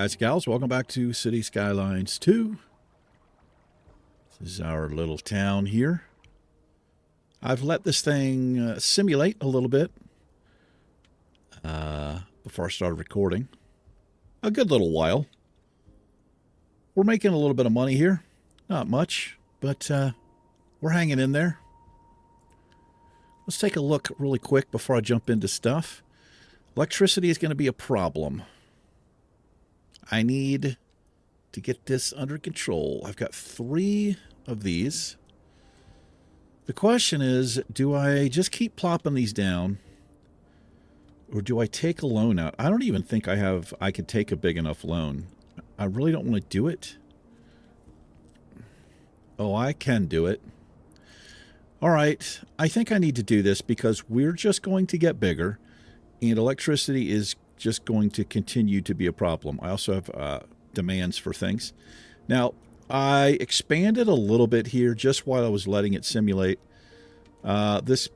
guys and gals, welcome back to Cities Skylines 2. This is our little town here. I've let this thing simulate a little bit before I started recording. A good little while. We're making a little bit of money here. Not much, but we're hanging in there. Let's take a look really quick before I jump into stuff. Electricity is going to be a problem. I need to get this under control. I've got 3 of these. The question is, do I just keep plopping these down? Or do I take a loan out? I don't even think I could take a big enough loan. I really don't want to do it. Oh, I can do it. All right. I think I need to do this because we're just going to get bigger. And electricity is just going to continue to be a problem. I also have demands for things. Now, I expanded a little bit here just while I was letting it simulate. This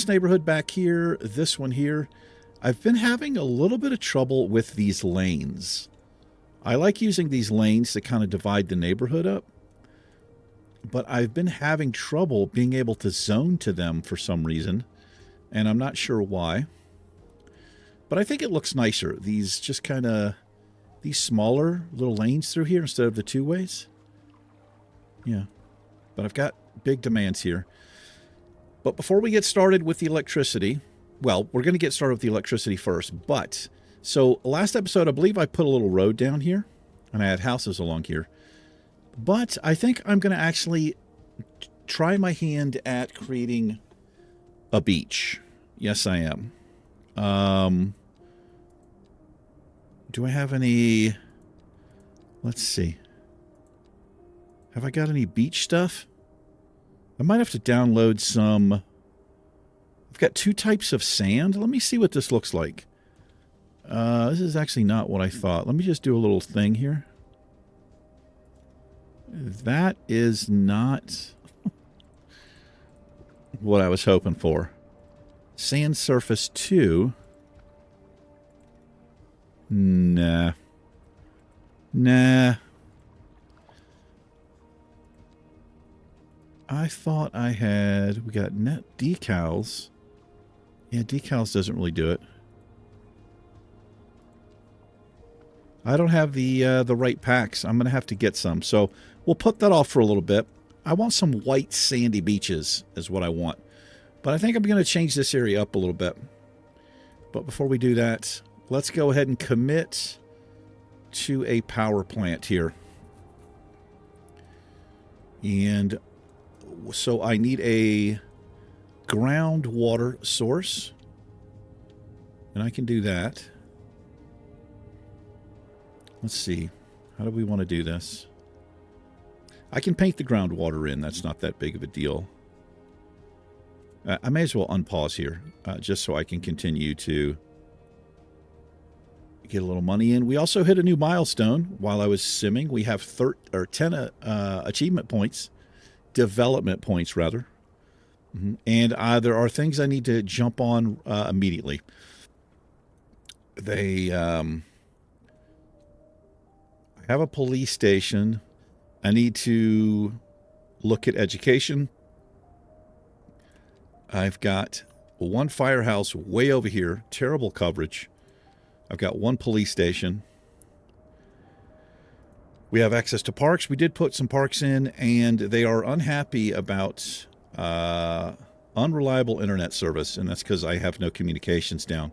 neighborhood back here, this one here, I've been having a little bit of trouble with these lanes. I like using these lanes to kind of divide the neighborhood up, but I've been having trouble being able to zone to them for some reason, and I'm not sure why. But I think it looks nicer. These just kind of, these smaller little lanes through here instead of the 2-ways. Yeah. But I've got big demands here. But before we get started with the electricity, well, we're going to get started with the electricity first. But, so last episode, I believe I put a little road down here. And I had houses along here. But I think I'm going to actually try my hand at creating a beach. Yes, I am. Do I have any... Let's see. Have I got any beach stuff? I might have to download some... I've got 2 types of sand. Let me see what this looks like. This is actually not what I thought. Let me just do a little thing here. That is not what I was hoping for. Sand surface 2... Nah. I thought I had... We got net decals. Yeah, decals doesn't really do it. I don't have the right packs. I'm going to have to get some. So we'll put that off for a little bit. I want some white sandy beaches is what I want. But I think I'm going to change this area up a little bit. But before we do that... Let's go ahead and commit to a power plant here. And so I need a groundwater source. And I can do that. Let's see. How do we want to do this? I can paint the groundwater in. That's not that big of a deal. I may as well unpause here just so I can continue to get a little money in. We also hit a new milestone while I was simming. We have 10 achievement points, development points rather. And there are things I need to jump on immediately. I have a police station. I need to look at education. I've got 1 firehouse way over here. Terrible coverage. I've got 1 police station. We have access to parks. We did put some parks in, and they are unhappy about unreliable internet service, and that's because I have no communications down.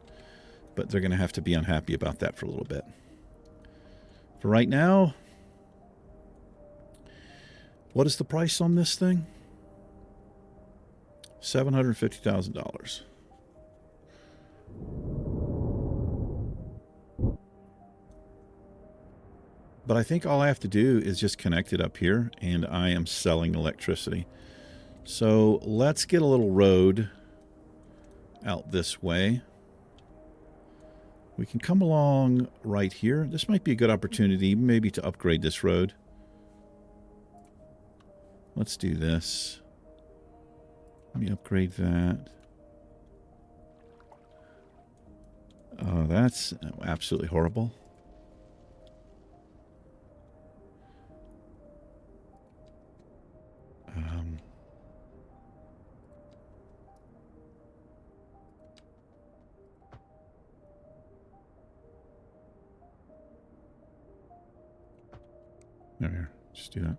But they're going to have to be unhappy about that for a little bit. For right now, what is the price on this thing? $750,000. But I think all I have to do is just connect it up here, and I am selling electricity. So let's get a little road out this way. We can come along right here. This might be a good opportunity maybe to upgrade this road. Let's do this. Let me upgrade that. Oh, that's absolutely horrible. There, just do that.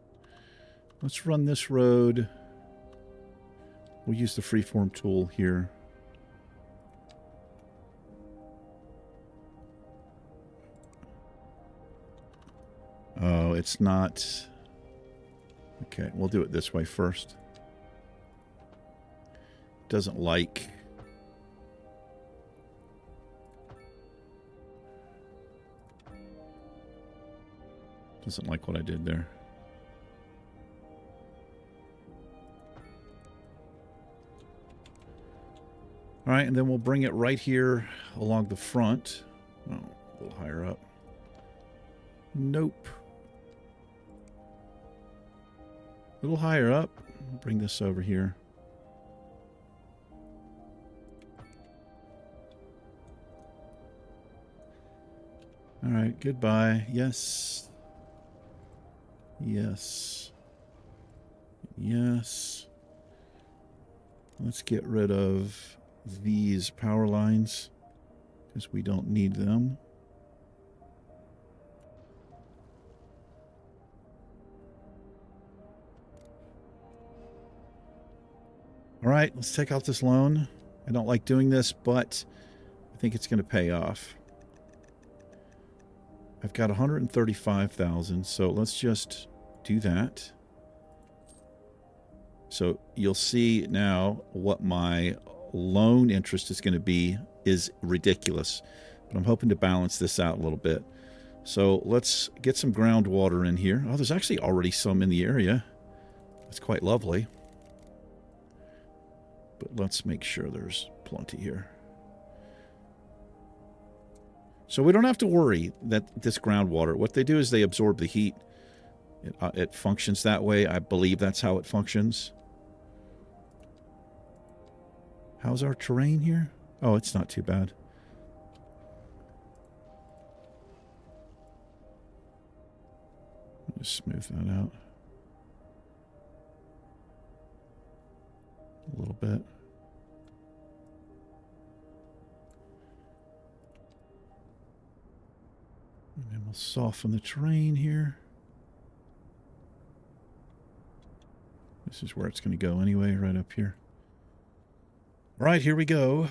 Let's run this road. We'll use the freeform tool here. Oh, it's not. Okay, we'll do it this way first. Doesn't like. Doesn't like what I did there. All right, and then we'll bring it right here along the front. Oh, a little higher up. Nope. A little higher up. I'll bring this over here. All right, goodbye. Yes. Yes. Yes. Let's get rid of these power lines because we don't need them. All right, let's take out this loan. I don't like doing this, but I think it's going to pay off. I've got 135,000, so let's just do that. So you'll see now what my loan interest is going to be is ridiculous, but I'm hoping to balance this out a little bit. So let's get some groundwater in here. Oh, there's actually already some in the area. That's quite lovely. But let's make sure there's plenty here. So we don't have to worry that this groundwater, what they do is they absorb the heat. It functions that way. I believe that's how it functions. How's our terrain here? Oh, it's not too bad. Just smooth that out a little bit. And then we'll soften the terrain here. This is where it's going to go anyway, right up here. All right, here we go.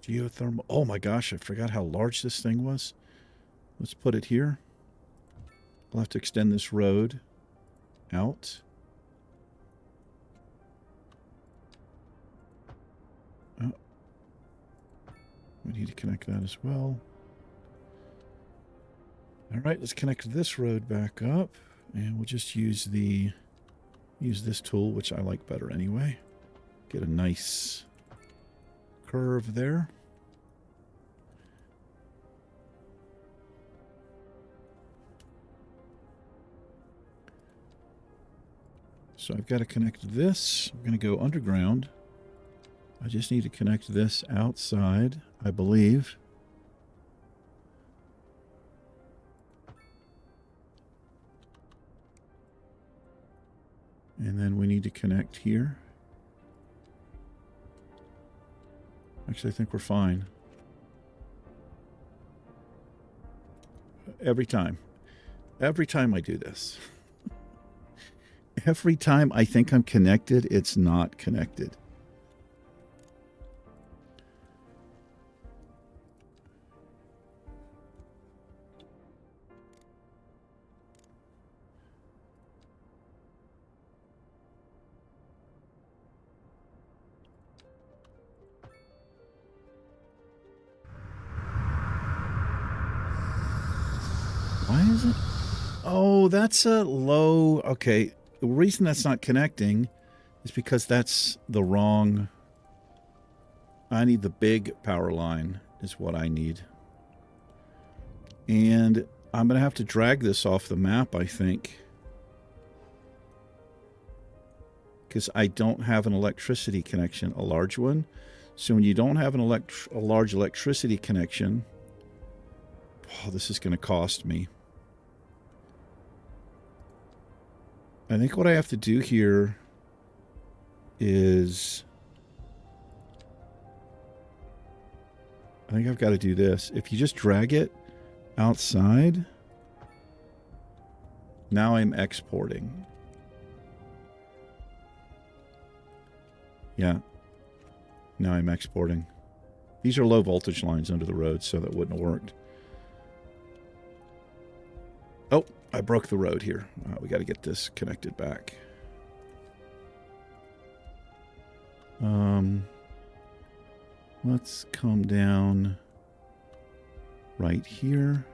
Geothermal. Oh my gosh, I forgot how large this thing was. Let's put it here. We'll have to extend this road out. Oh. We need to connect that as well. All right, let's connect this road back up, and we'll just use this tool, which I like better anyway. Get a nice curve there. So I've got to connect this. I'm going to go underground. I just need to connect this outside, I believe. And then we need to connect here. Actually, I think we're fine. Every time I do this. Every time I think I'm connected, it's not connected. Why is it? Oh, that's a low. Okay. The reason that's not connecting is because that's the wrong. I need the big power line is what I need. And I'm going to have to drag this off the map, I think. Because I don't have an electricity connection, a large one. So when you don't have a large electricity connection, oh, this is going to cost me. I think what I have to do here is, I think I've got to do this. If you just drag it outside, Now I'm exporting. Yeah. Now I'm exporting. These are low voltage lines under the road, so that wouldn't have worked. Oh, I broke the road here. We got to get this connected back. Let's come down right here.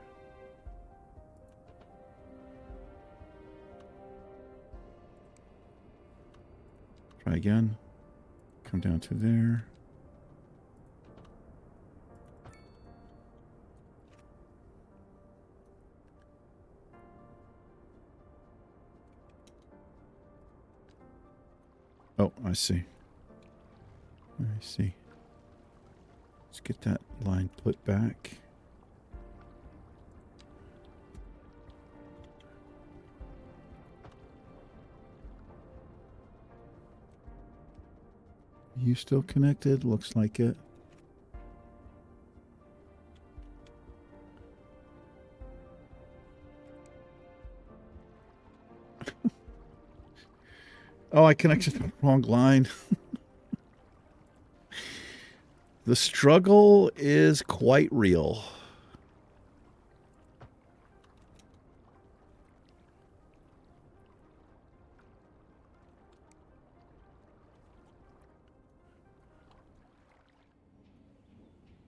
Try again. Come down to there. Oh, I see. I see. Let's get that line put back. You still connected? Looks like it. Oh, I connected the wrong line. The struggle is quite real.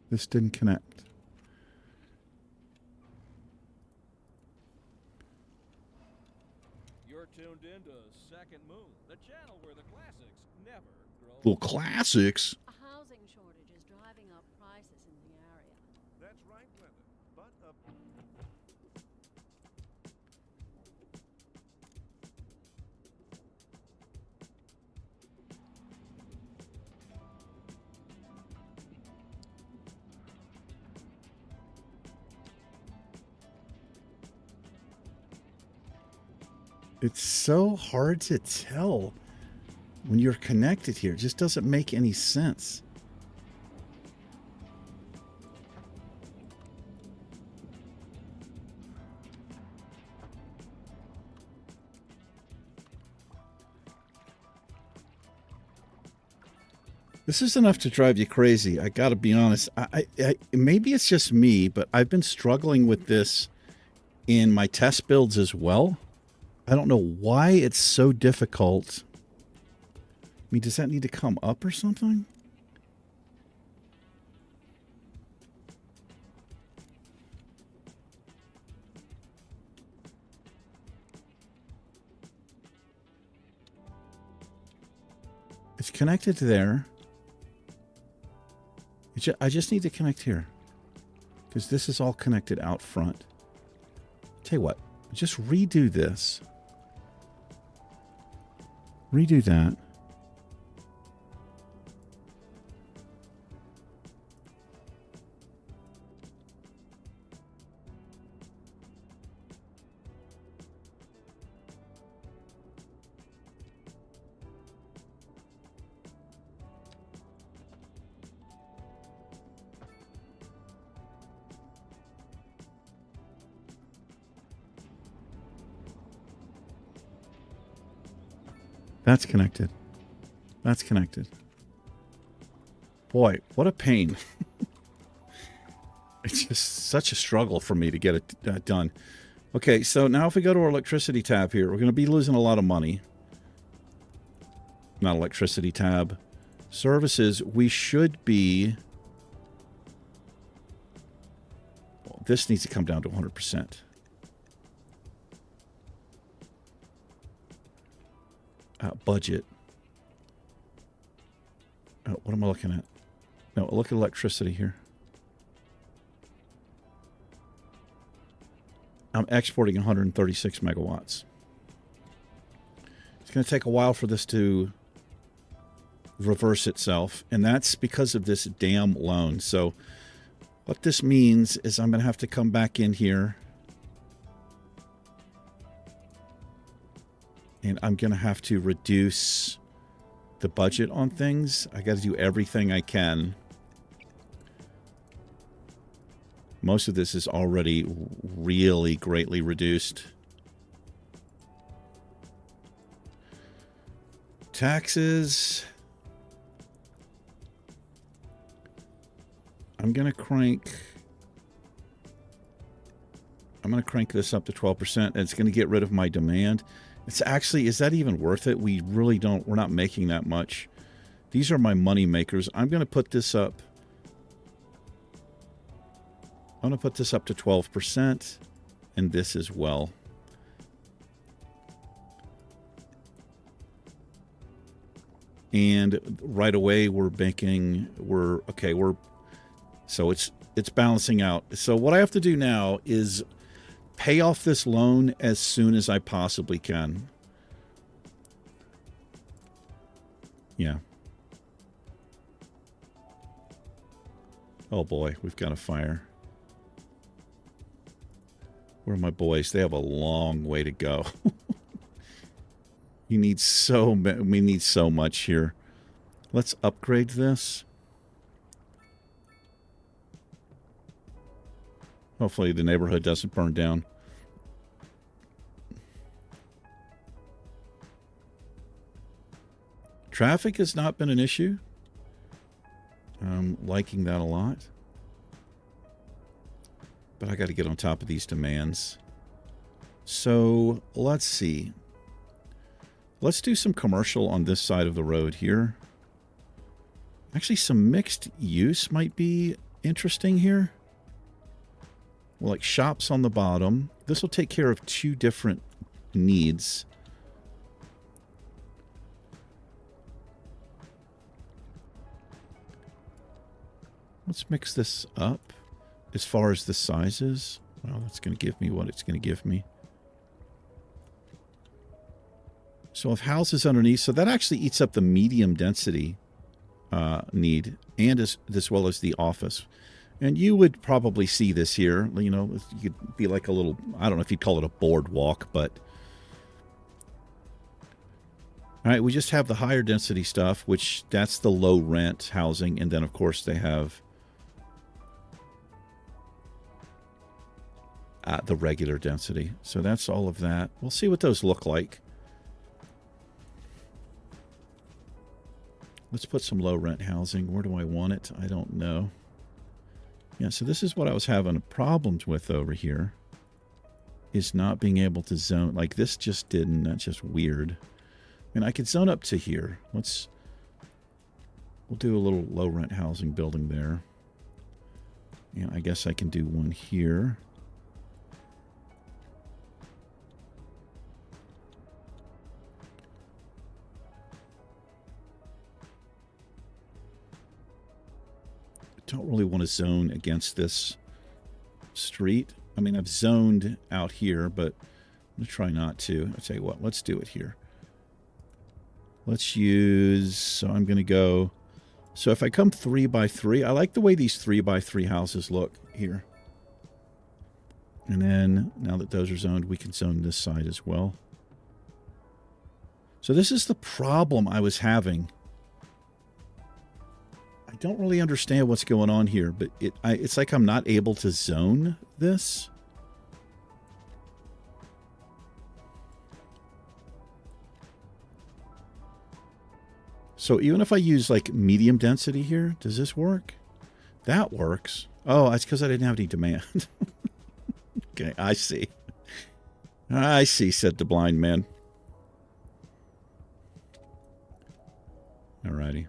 This didn't connect. You're tuned into Second Moon, the channel where the classics never grow. Well, classics. A housing shortage is driving up prices in the area. That's right, Glenda. But It's so hard to tell when you're connected here. It just doesn't make any sense. This is enough to drive you crazy. I gotta be honest. Maybe it's just me, but I've been struggling with this in my test builds as well. I don't know why it's so difficult. I mean, does that need to come up or something? It's connected to there. I just need to connect here, because this is all connected out front. Tell you what, just redo this. Redo that. That's connected. That's connected. Boy, what a pain. It's just such a struggle for me to get it done. Okay, so now if we go to our electricity tab here, we're going to be losing a lot of money. Not electricity tab. Services, we should be... Well, this needs to come down to 100%. Budget. What am I looking at? No, look at electricity here. I'm exporting 136 megawatts. It's going to take a while for this to reverse itself, and that's because of this damn loan. So what this means is I'm going to have to come back in here, and I'm going to have to reduce the budget on things. I got to do everything I can. Most of this is already really greatly reduced. Taxes. I'm going to crank this up to 12%. It's going to get rid of my demand. It's actually, is that even worth it? We really don't, we're not making that much. These are my money makers. I'm going to put this up. I'm going to put this up to 12% and this as well. And right away so it's balancing out. So what I have to do now is pay off this loan as soon as I possibly can. Yeah. Oh boy, we've got a fire. Where are my boys? They have a long way to go. We need so much here. Let's upgrade this. Hopefully the neighborhood doesn't burn down. Traffic has not been an issue. I'm liking that a lot. But I got to get on top of these demands. So let's see. Let's do some commercial on this side of the road here. Actually, some mixed use might be interesting here. Well, like shops on the bottom. This will take care of two different needs. Let's mix this up as far as the sizes. Well, that's going to give me what it's going to give me. So if houses underneath, so that actually eats up the medium density need, and as well as the office. And you would probably see this here. You know, you could be like a little, I don't know if you'd call it a boardwalk, but. All right, we just have the higher density stuff, which that's the low rent housing. And then, of course, they have the regular density. So that's all of that. We'll see what those look like. Let's put some low rent housing. Where do I want it? I don't know. Yeah, so this is what I was having problems with over here. Is not being able to zone. Like this just didn't. That's just weird. I mean, I could zone up to here. We'll do a little low rent housing building there. And I guess I can do one here. Don't really want to zone against this street. I mean, I've zoned out here, but I'm going to try not to. I'll tell you what, let's do it here. Let's use, so I'm going to go, so if I come 3 by 3, I like the way these 3 by 3 houses look here. And then, now that those are zoned, we can zone this side as well. So this is the problem I was having. I don't really understand what's going on here, but it's like I'm not able to zone this. So even if I use like medium density here, does this work? That works. Oh, that's because I didn't have any demand. Okay, I see. I see, said the blind man. Alrighty.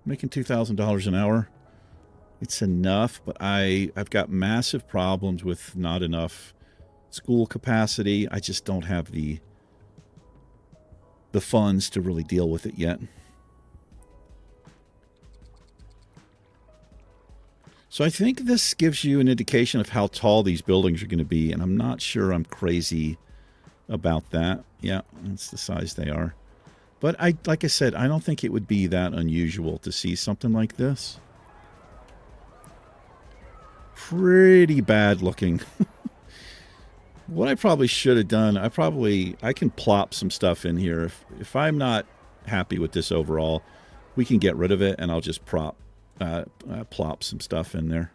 Making $2,000 an hour. It's enough, but I've got massive problems with not enough school capacity. I just don't have the funds to really deal with it yet. So I think this gives you an indication of how tall these buildings are going to be, and I'm not sure I'm crazy about that. Yeah, that's the size they are. But like I said, I don't think it would be that unusual to see something like this. Pretty bad looking. What I probably should have done, I can plop some stuff in here. If I'm not happy with this overall, we can get rid of it, and I'll just plop some stuff in there.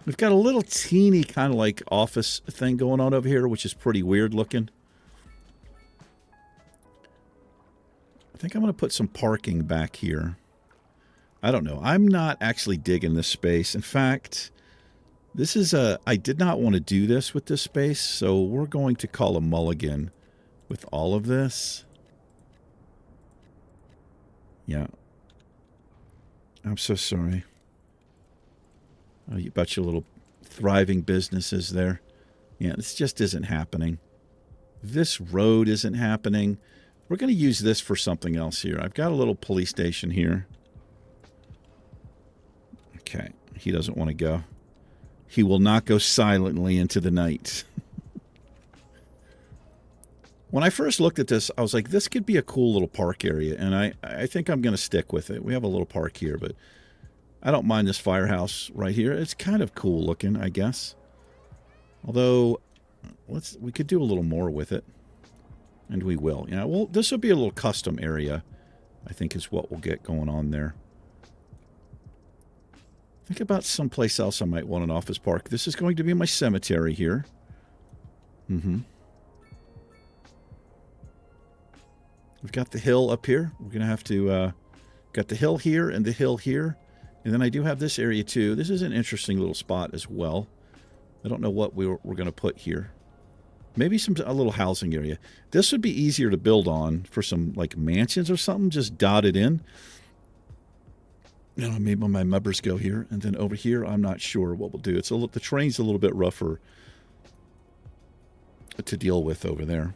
We've got a little teeny kind of like office thing going on over here, which is pretty weird looking. I think I'm going to put some parking back here. I don't know. I'm not actually digging this space. In fact, this is I did not want to do this with this space, so we're going to call a mulligan with all of this. Yeah. I'm so sorry. Oh, you bet your little thriving businesses there. Yeah, this just isn't happening. This road isn't happening. We're going to use this for something else here. I've got a little police station here. Okay, he doesn't want to go. He will not go silently into the night. When I first looked at this, I was like, this could be a cool little park area, and I think I'm going to stick with it. We have a little park here, but I don't mind this firehouse right here. It's kind of cool looking, I guess. Although, we could do a little more with it. And we will. Yeah, well, this will be a little custom area, I think is what we'll get going on there. Think about someplace else I might want an office park. This is going to be my cemetery here. Mm-hmm. We've got the hill up here. We're going to have to... got the hill here and the hill here. And then I do have this area too. This is an interesting little spot as well. I don't know what we're going to put here. Maybe a little housing area. This would be easier to build on for some like mansions or something. Just dotted in. You know, maybe my members go here. And then over here, I'm not sure what we'll do. The terrain's a little bit rougher to deal with over there.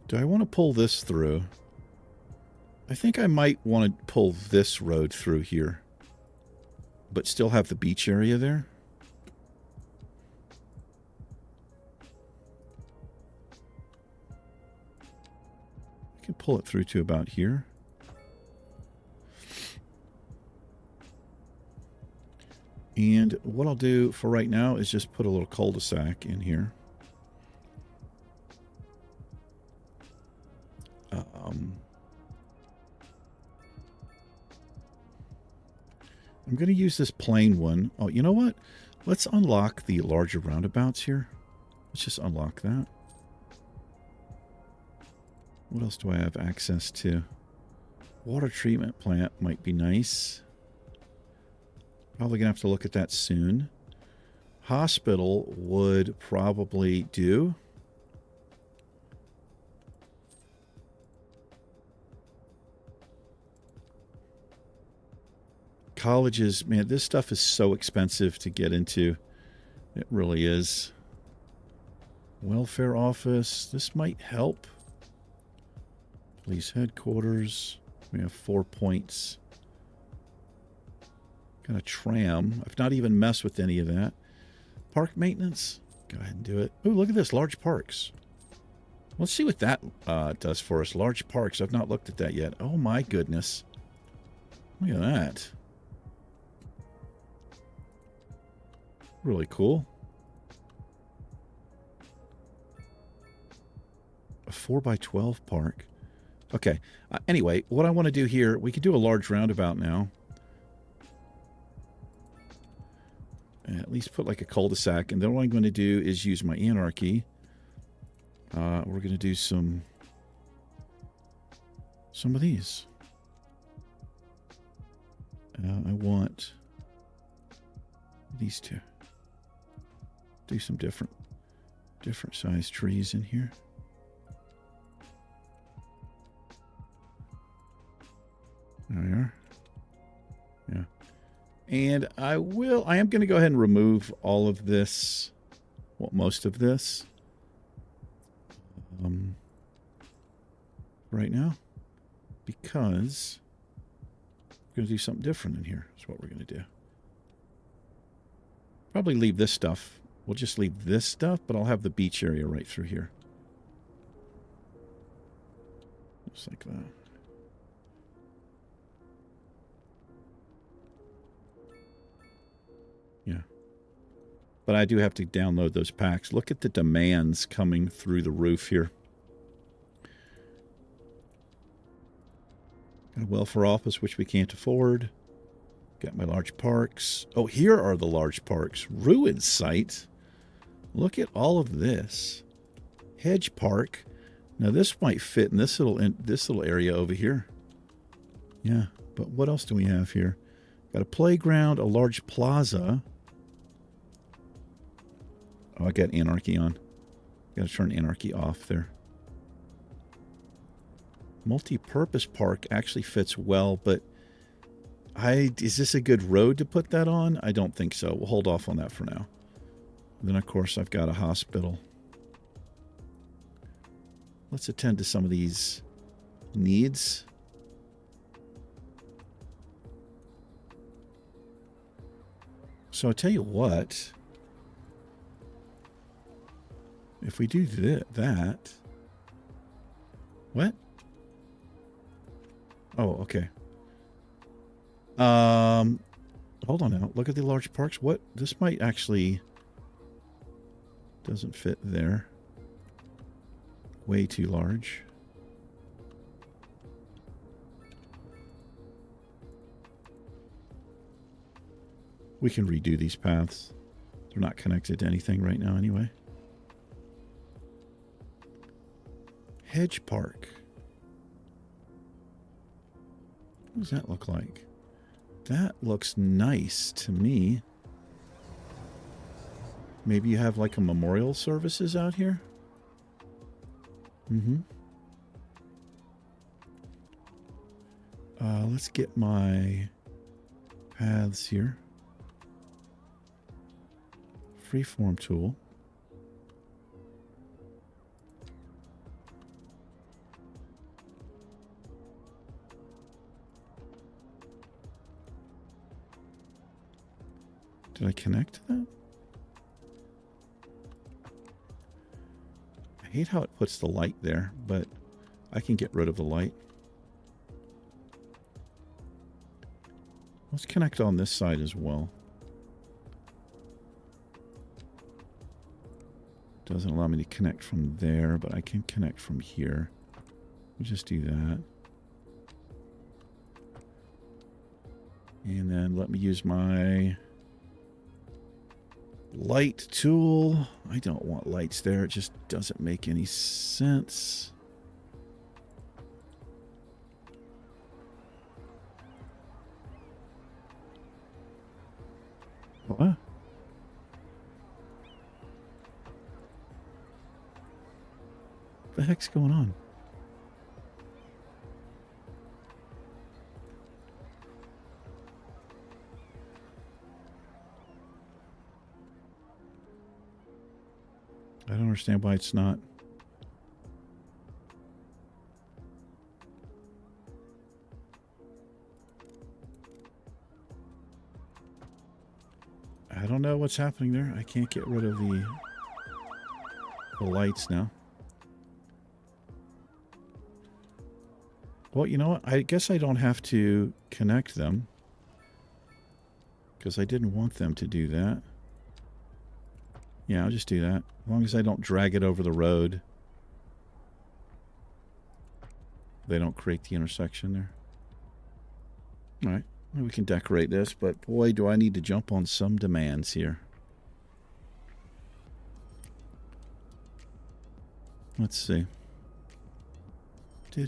Do I want to pull this through? I think I might want to pull this road through here. But still have the beach area there. I can pull it through to about here. And what I'll do for right now is just put a little cul-de-sac in here. I'm going to use this plain one. Oh, you know what? Let's unlock the larger roundabouts here. Let's just unlock that. What else do I have access to? Water treatment plant might be nice. Probably going to have to look at that soon. Hospital would probably do. Colleges, man, this stuff is so expensive to get into. It really is. Welfare office, this might help. Police headquarters, we have 4 points. Got a tram. I've not even messed with any of that. Park maintenance, go ahead and do it. Ooh, look at this, large parks. Let's see what that does for us. Large parks, I've not looked at that yet. Oh my goodness. Look at that. Really cool. A 4x12 park. Okay. Anyway, what I want to do here, we could do a large roundabout now. At least put like a cul-de-sac. And then what I'm going to do is use my Anarchy. We're going to do some of these. I want these two. Do some different size trees in here. There we are. Yeah. And I am going to go ahead and remove all of this. Well, most of this. Right now. Because we're going to do something different in here. That's what we're going to do. Probably leave this stuff. We'll just leave this stuff, but I'll have the beach area right through here. Just like that. Yeah. But I do have to download those packs. Look at the demands coming through the roof here. Got a welfare office, which we can't afford. Got my large parks. Oh, here are the large parks. Ruin site. Look at all of this. Hedge Park. Now this might fit in this little area over here. Yeah, but what else do we have here? Got a playground, a large plaza. Oh, I got Anarchy on. Got to turn Anarchy off there. Multi-purpose park actually fits well, but is this a good road to put that on? I don't think so. We'll hold off on that for now. And then, of course, I've got a hospital. Let's attend to some of these needs. So I'll tell you what. If we do that. What? Oh, okay. Hold on now. Look at the large parks. What? This might actually doesn't fit there. Way too large. We can redo these paths. They're not connected to anything right now anyway. Hedge Park. What does that look like? That looks nice to me. Maybe you have like a memorial services out here? Mm-hmm. Let's get my paths here. Freeform tool. Did I connect to that? I hate how it puts the light there, but I can get rid of the light. Let's connect on this side as well. Doesn't allow me to connect from there, but I can connect from here. We'll just do that. And then let me use my light tool. I don't want lights there. It just doesn't make any sense. What? What the heck's going on? I don't understand why it's not. I don't know what's happening there. I can't get rid of the lights now. Well, you know what? I guess I don't have to connect them because I didn't want them to do that. Yeah, I'll just do that. As long as I don't drag it over the road. They don't create the intersection there. All right. We can decorate this, but boy, do I need to jump on some demands here. Let's see. I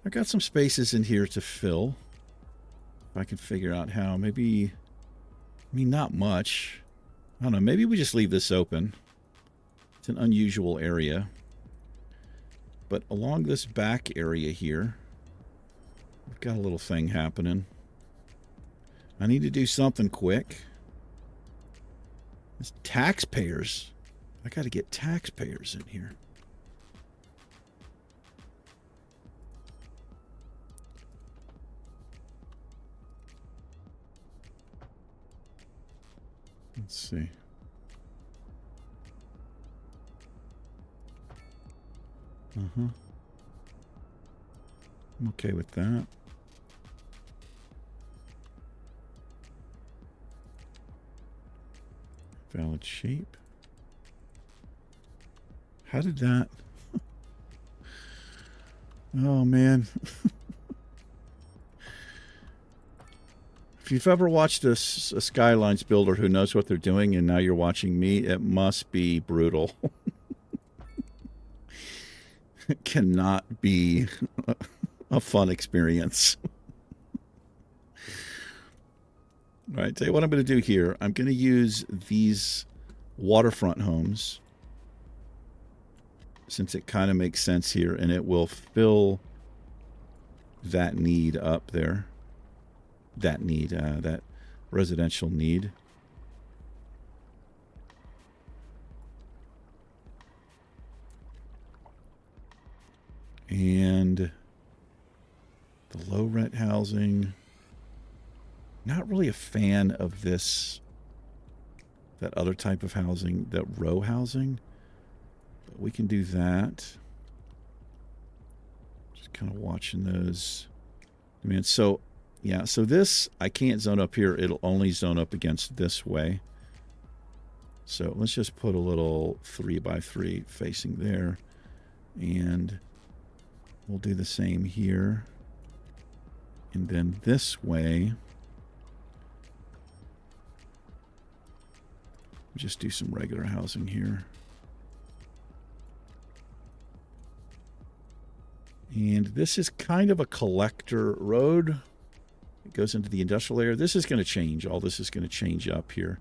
got some spaces in here to fill. If I can figure out how. Maybe, I mean, not much. I don't know. Maybe we just leave this open. It's an unusual area. But along this back area here, we've got a little thing happening. I need to do something quick. It's taxpayers. I got to get taxpayers in here. Let's see. I'm okay with that. Valid shape. How did that? Oh, man. If you've ever watched a Skylines builder who knows what they're doing and now you're watching me, it must be brutal. cannot be a fun experience. All right, tell you what I'm going to do here. I'm going to use these waterfront homes since it kind of makes sense here, and it will fill that need up there. That need, that residential need. And the low rent housing. Not really a fan of this, that other type of housing, that row housing. But we can do that. Just kind of watching those. I mean, so, yeah, so this, I can't zone up here. It'll only zone up against this way. So let's just put a little 3x3 facing there. And we'll do the same here. And then this way, just do some regular housing here. And this is kind of a collector road. It goes into the industrial area. This is going to change. All this is going to change up here.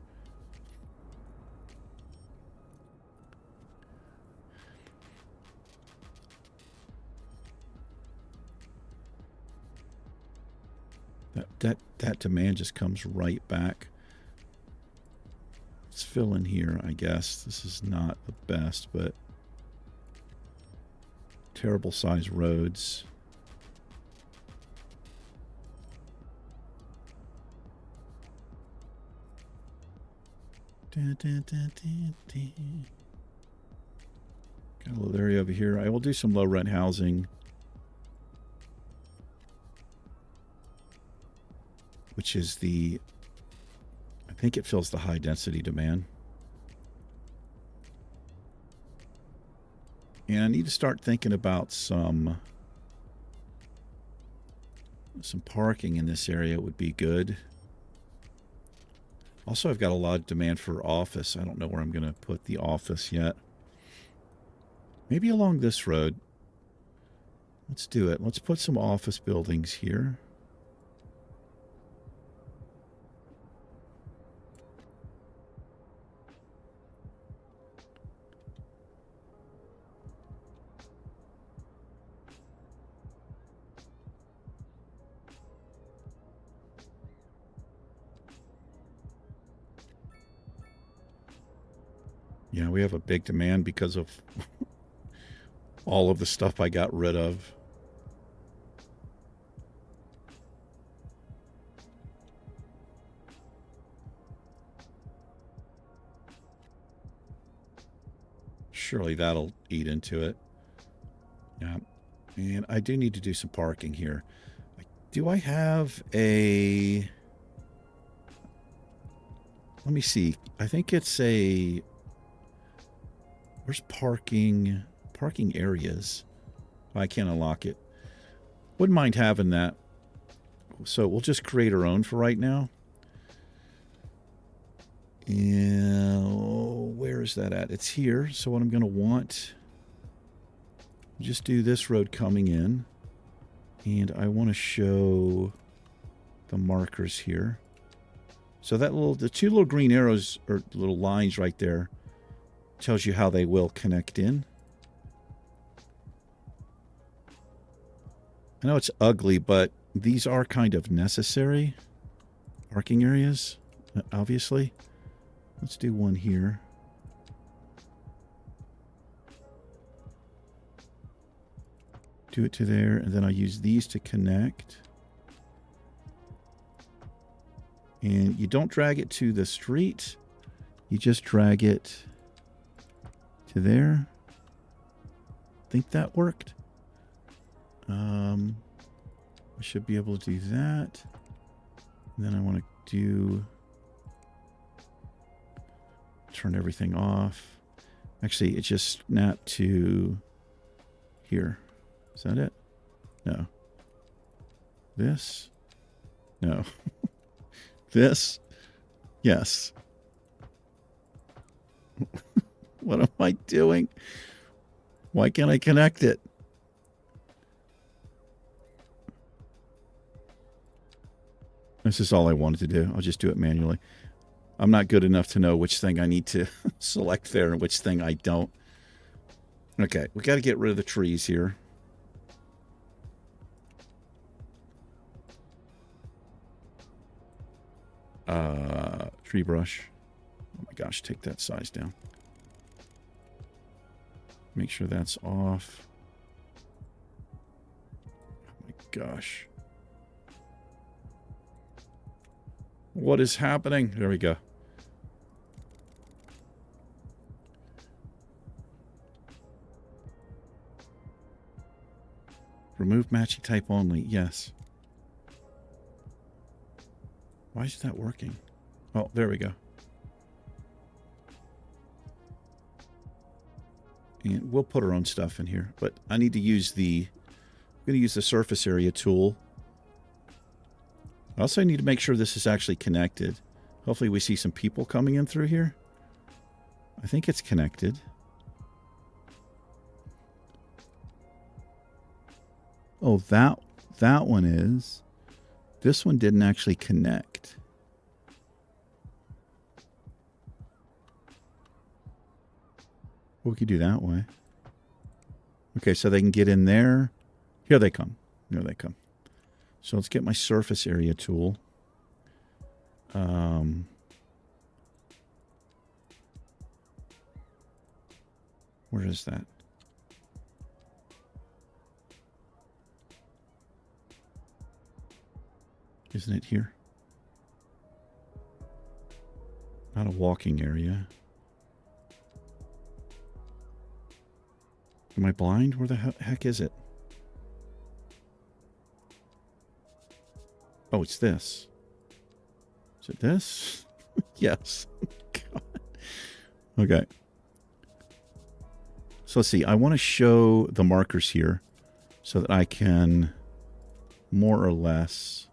That demand just comes right back. Let's fill in here, I guess. This is not the best, but terrible size roads. Got a little area over here. I will do some low rent housing, which is the, I think it fills the high density demand. And I need to start thinking about some parking in this area would be good. Also, I've got a lot of demand for office. I don't know where I'm going to put the office yet. Maybe along this road. Let's do it. Let's put some office buildings here. Yeah, we have a big demand because of all of the stuff I got rid of. Surely that'll eat into it. Yeah. And I do need to do some parking here. Do I have a... Let me see. I think it's a... Where's parking? Parking areas. I can't unlock it. Wouldn't mind having that. So we'll just create our own for right now. And where is that at? It's here. So what I'm going to want, just do this road coming in. And I want to show the markers here. So that the two little green arrows or little lines right there tells you how they will connect in. I know it's ugly, but these are kind of necessary parking areas, obviously. Let's do one here. Do it to there, and then I'll use these to connect. And you don't drag it to the street. You just drag it to there. Think that worked. I should be able to do that. And then I want to turn everything off. Actually, it just snapped to here. Is that it? No. This? No. This? Yes. What am I doing? Why can't I connect it? This is all I wanted to do. I'll just do it manually. I'm not good enough to know which thing I need to select there and which thing I don't. Okay, we got to get rid of the trees here. Tree brush. Oh my gosh, take that size down. Make sure that's off. Oh my gosh. What is happening? There we go. Remove matching type only. Yes. Why is that working? Oh, there we go. And we'll put our own stuff in here, but I need to use the, I'm going to use the surface area tool. I also need to make sure this is actually connected. Hopefully we see some people coming in through here. I think it's connected. Oh, that one is. This one didn't actually connect. We could do that way. Okay, so they can get in there. Here they come. Here they come. So let's get my surface area tool. Where is that? Isn't it here? Not a walking area. Am I blind? Where the heck is it? Oh, it's this. Is it this? Yes. God. Okay. So let's see. I want to show the markers here so that I can more or less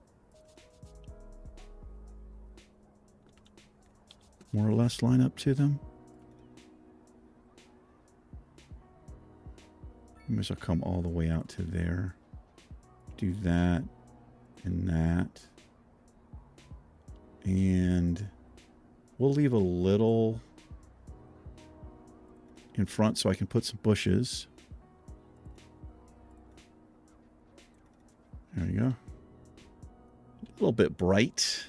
line up to them. Maybe I'll come all the way out to there. Do that and that. And we'll leave a little in front so I can put some bushes. There you go. A little bit bright.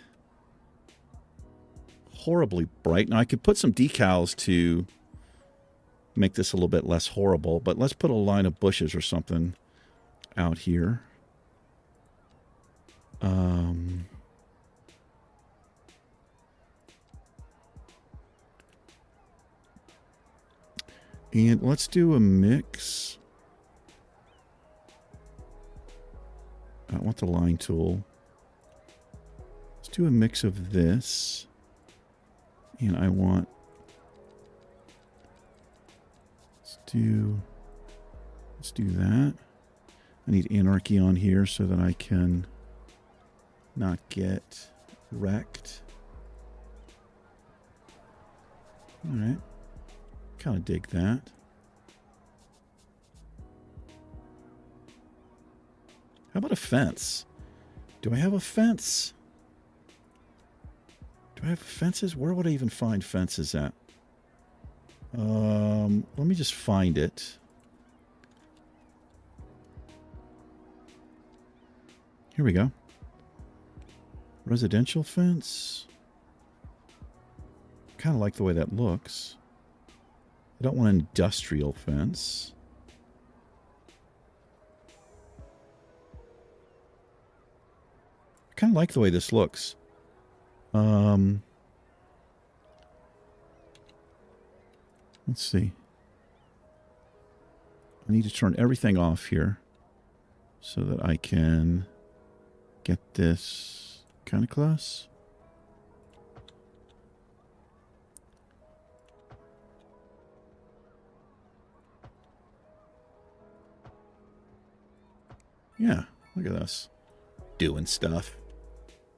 Horribly bright. Now I could put some decals to make this a little bit less horrible, but let's put a line of bushes or something out here. And let's do a mix. I want the line tool. Let's do a mix of this. And I want, let's do that. I need Anarchy on here so that I can not get wrecked. All right. Kind of dig that. How about a fence? Do I have a fence? Do I have fences? Where would I even find fences at? Let me just find it. Here we go. Residential fence. Kind of like the way that looks. I don't want an industrial fence. I kind of like the way this looks. Let's see. I need to turn everything off here so that I can get this kind of close. Yeah, look at us doing stuff.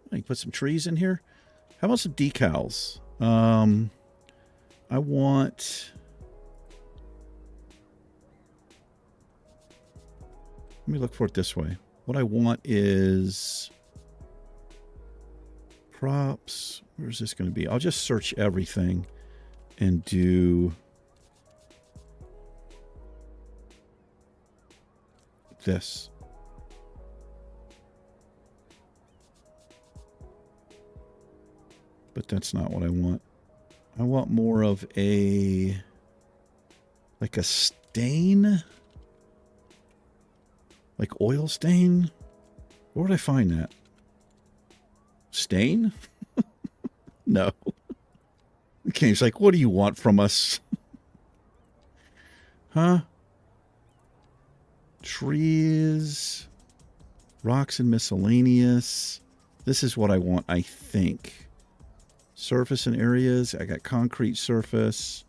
I can put some trees in here. How about some decals? I want... Let me look for it this way. What I want is... Props. Where's this going to be? I'll just search everything and do this. But that's not what I want. I want more of a, like a stain, like oil stain. Where would I find that? Stain? No. The game's like, what do you want from us? Huh? Trees, rocks and miscellaneous. This is what I want, I think. Surface and areas. I got concrete surface.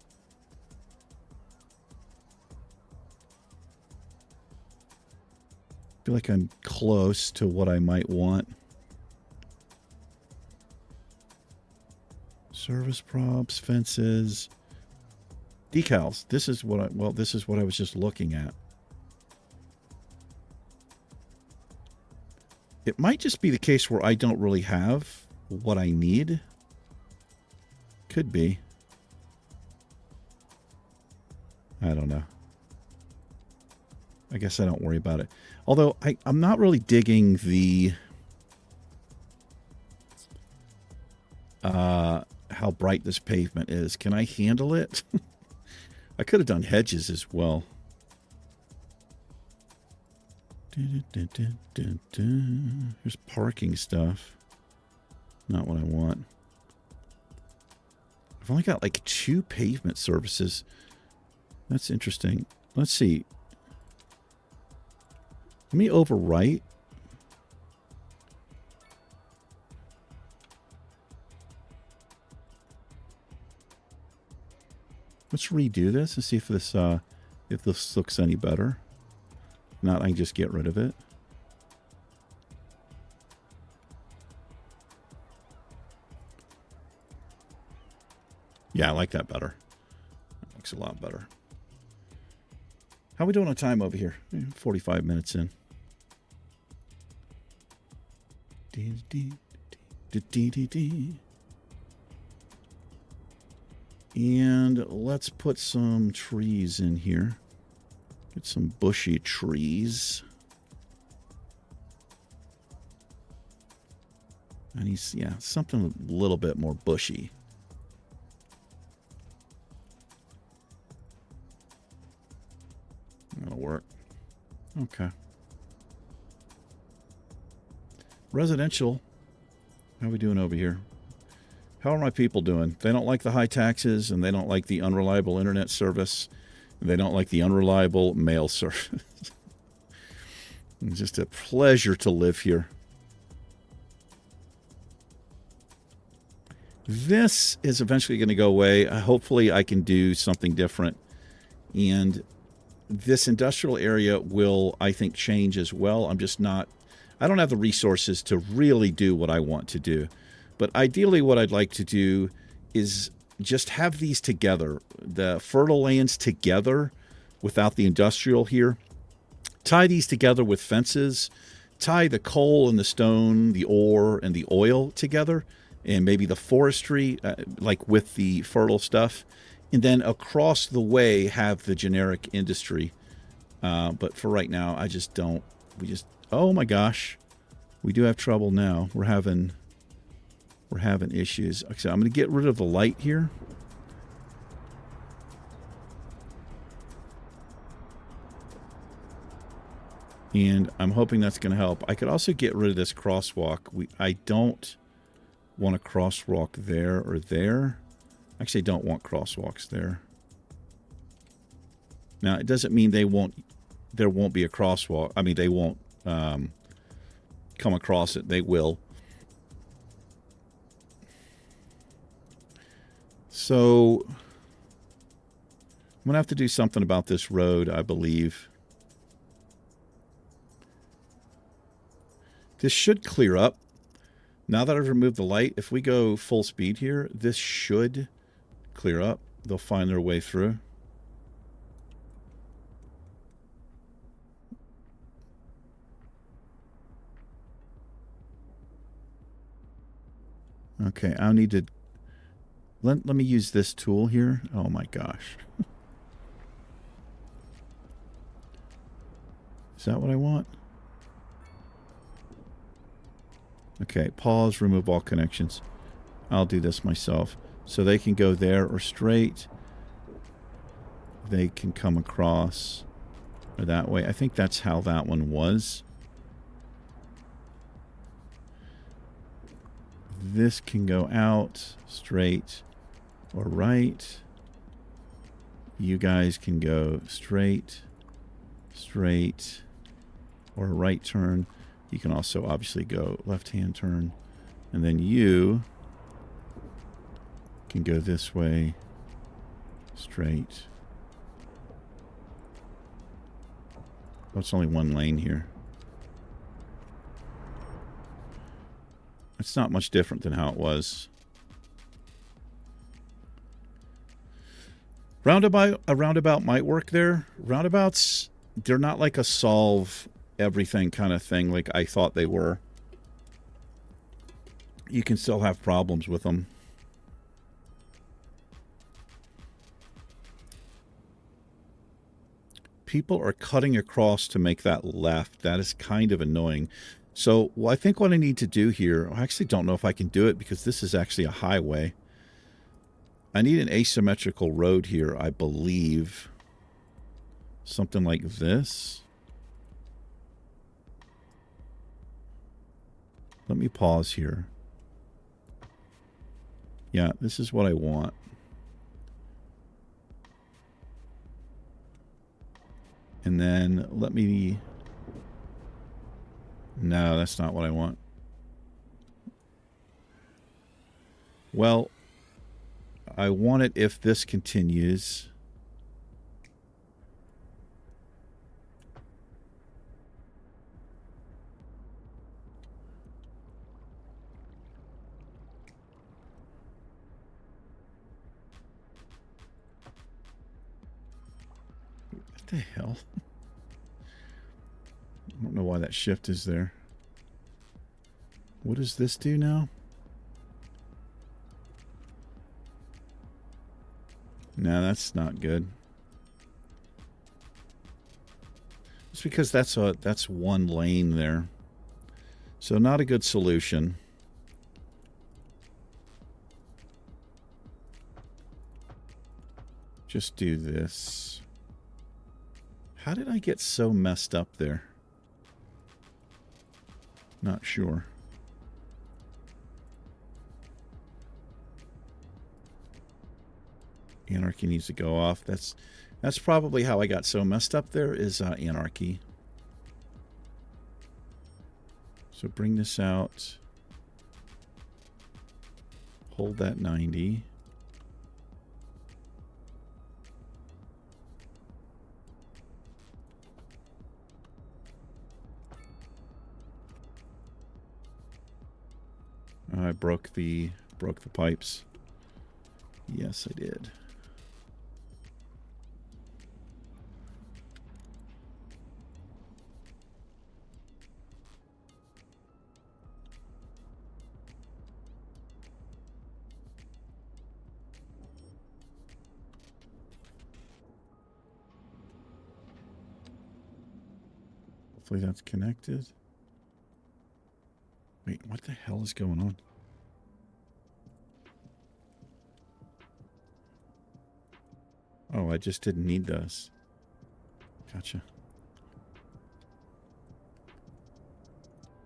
I feel like I'm close to what I might want. Service props, fences, decals. This is what this is what I was just looking at. It might just be the case where I don't really have what I need. Could be. I don't know. I guess I don't worry about it. Although I'm not really digging the how bright this pavement is. Can I handle it? I could have done hedges as well. Here's parking stuff. Not what I want. I've only got like 2 pavement services. That's interesting. Let's see. Let me overwrite. Let's redo this and see if this looks any better. If not, I can just get rid of it. Yeah, I like that better. That looks a lot better. How are we doing on time over here? 45 minutes in. And let's put some trees in here. Get some bushy trees. I need, yeah, something a little bit more bushy. That'll work. Okay. Residential. How are we doing over here? How are my people doing? They don't like the high taxes, and they don't like the unreliable internet service. And they don't like the unreliable mail service. It's just a pleasure to live here. This is eventually going to go away. Hopefully I can do something different. And this industrial area will, I think, change as well. I'm just not, I don't have the resources to really do what I want to do. But ideally what I'd like to do is just have these together, the fertile lands together without the industrial here. Tie these together with fences. Tie the coal and the stone, the ore and the oil together. And maybe the forestry, like with the fertile stuff. And then across the way have the generic industry. But for right now, I just don't. Oh my gosh. We do have trouble now. We're having issues. So I'm going to get rid of the light here. And I'm hoping that's going to help. I could also get rid of this crosswalk. I don't want a crosswalk there or there. Actually, I don't want crosswalks there. Now, it doesn't mean there won't be a crosswalk. I mean, they won't come across it. They will. So I'm going to have to do something about this road, I believe. This should clear up. Now that I've removed the light, if we go full speed here, this should clear up. They'll find their way through. Okay, I'll need to... Let me use this tool here. Oh my gosh. Is that what I want? Okay, pause, remove all connections. I'll do this myself. So they can go there or straight. They can come across or that way. I think that's how that one was. This can go out straight or right. You guys can go straight, straight, or right turn. You can also obviously go left-hand turn. And then you can go this way, straight. Oh, it's only one lane here. It's not much different than how it was. A roundabout might work there. Roundabouts, they're not like a solve everything kind of thing like I thought they were. You can still have problems with them. People are cutting across to make that left. That is kind of annoying. So I think what I need to do here, I actually don't know if I can do it because this is actually a highway. I need an asymmetrical road here, I believe. Something like this. Let me pause here. Yeah, this is what I want. And then let me... No, that's not what I want. Well, I want it if this continues. What the hell? I don't know why that shift is there. What does this do now? No, that's not good. It's because that's one lane there. So not a good solution. Just do this. How did I get so messed up there? Not sure. Anarchy needs to go off. That's probably how I got so messed up there is Anarchy. So bring this out. Hold that 90. I broke the pipes. Yes, I did. Hopefully that's connected. Wait, what the hell is going on? Oh, I just didn't need those. Gotcha.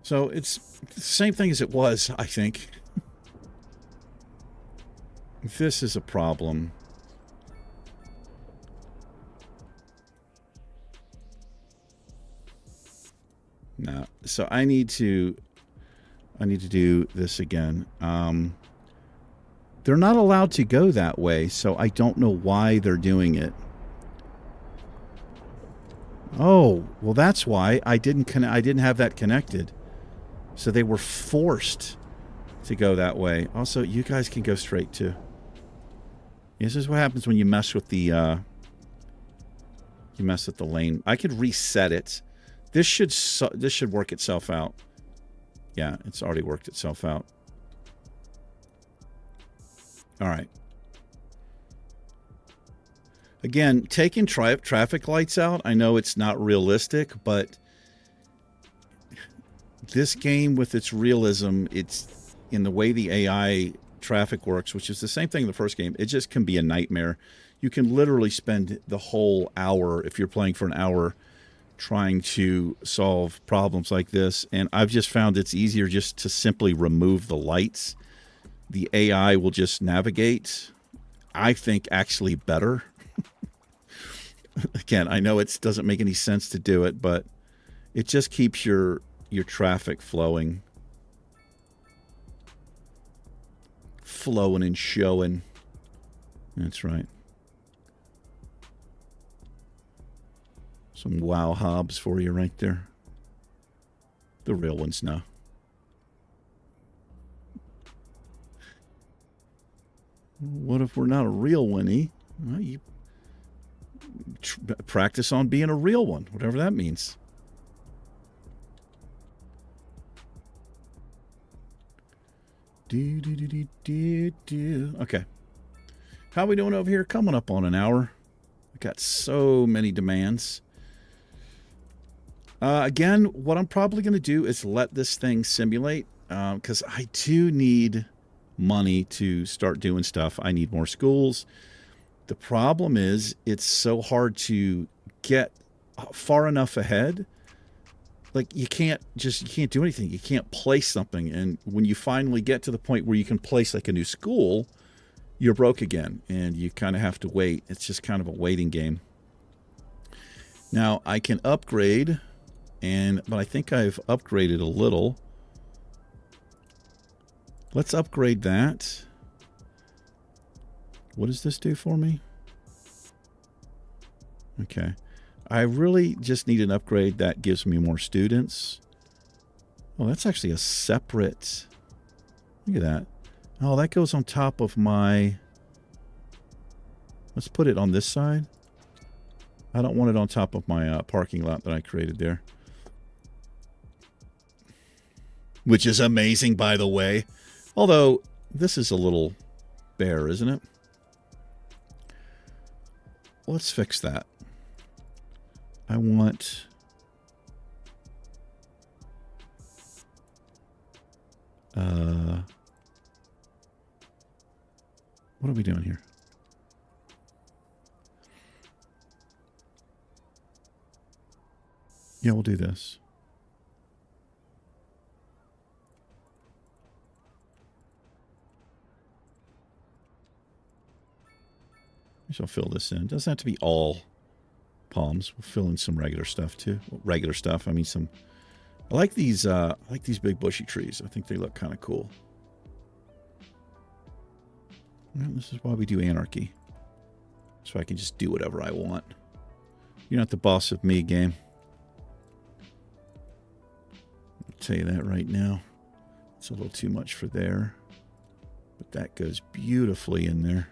So it's the same thing as it was, I think. This is a problem. No. So I need to do this again. They're not allowed to go that way, so I don't know why they're doing it. Oh, well that's why I didn't have that connected. So they were forced to go that way. Also, you guys can go straight too. This is what happens when you mess with the lane. I could reset it. This should work itself out. Yeah, it's already worked itself out. All right. Again, taking traffic lights out, I know it's not realistic, but this game with its realism, it's in the way the AI traffic works, which is the same thing in the first game, it just can be a nightmare. You can literally spend the whole hour, if you're playing for an hour, trying to solve problems like this. And I've just found it's easier just to simply remove the lights. The AI will just navigate. I think actually better. Again, I know it doesn't make any sense to do it, but it just keeps your traffic flowing and showing. That's right. Some wow hobs for you right there. The real ones now. What if we're not a real one, eh? Well, you practice on being a real one, whatever that means. Okay. How are we doing over here? Coming up on an hour. We got so many demands. Again, what I'm probably going to do is let this thing simulate, because I do need money to start doing stuff. I need more schools. The problem is it's so hard to get far enough ahead. Like you can't do anything. You can't place something. And when you finally get to the point where you can place like a new school, you're broke again and you kind of have to wait. It's just kind of a waiting game. Now I can upgrade, but I think I've upgraded a little. Let's upgrade that. What does this do for me? Okay. I really just need an upgrade that gives me more students. Oh, that's actually a separate... Look at that. Oh, that goes on top of my... Let's put it on this side. I don't want it on top of my parking lot that I created there. Which is amazing, by the way. Although, this is a little bare, isn't it? Let's fix that. I want... what are we doing here? Yeah, we'll do this. I shall fill this in. Doesn't have to be all palms. We'll fill in some regular stuff too. Well, regular stuff. I mean, some. I like these big bushy trees. I think they look kind of cool. Well, this is why we do Anarchy. So I can just do whatever I want. You're not the boss of me, game. I'll tell you that right now. It's a little too much for there. But that goes beautifully in there.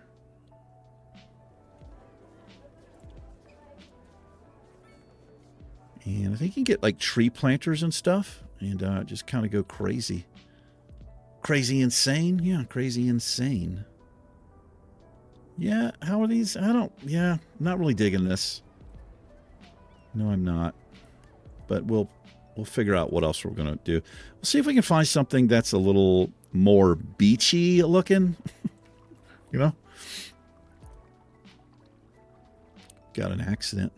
And I think you can get like tree planters and stuff and just kind of go crazy. Crazy insane? Yeah, crazy insane. Yeah, how are these? I'm not really digging this. No, I'm not. But we'll figure out what else we're going to do. We'll see if we can find something that's a little more beachy looking. You know? Got an accident.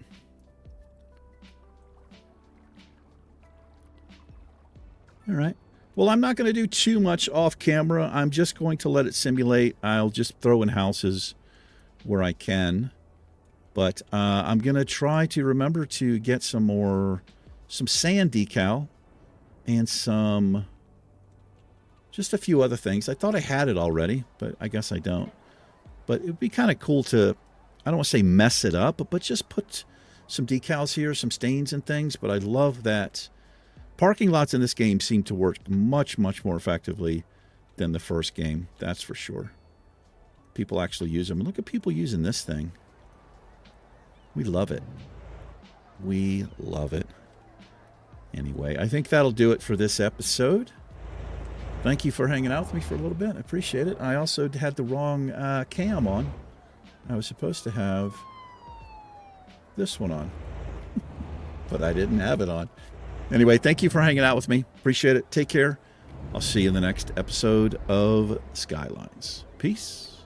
All right. Well, I'm not going to do too much off camera. I'm just going to let it simulate. I'll just throw in houses where I can. But I'm going to try to remember to get some sand decal and just a few other things. I thought I had it already, but I guess I don't. But it would be kind of cool to, I don't want to say mess it up, but just put some decals here, some stains and things. But I love that. Parking lots in this game seem to work much, much more effectively than the first game. That's for sure. People actually use them. And look at people using this thing. We love it. We love it. Anyway, I think that'll do it for this episode. Thank you for hanging out with me for a little bit. I appreciate it. I also had the wrong cam on. I was supposed to have this one on, but I didn't have it on. Anyway, thank you for hanging out with me. Appreciate it. Take care. I'll see you in the next episode of Skylines. Peace.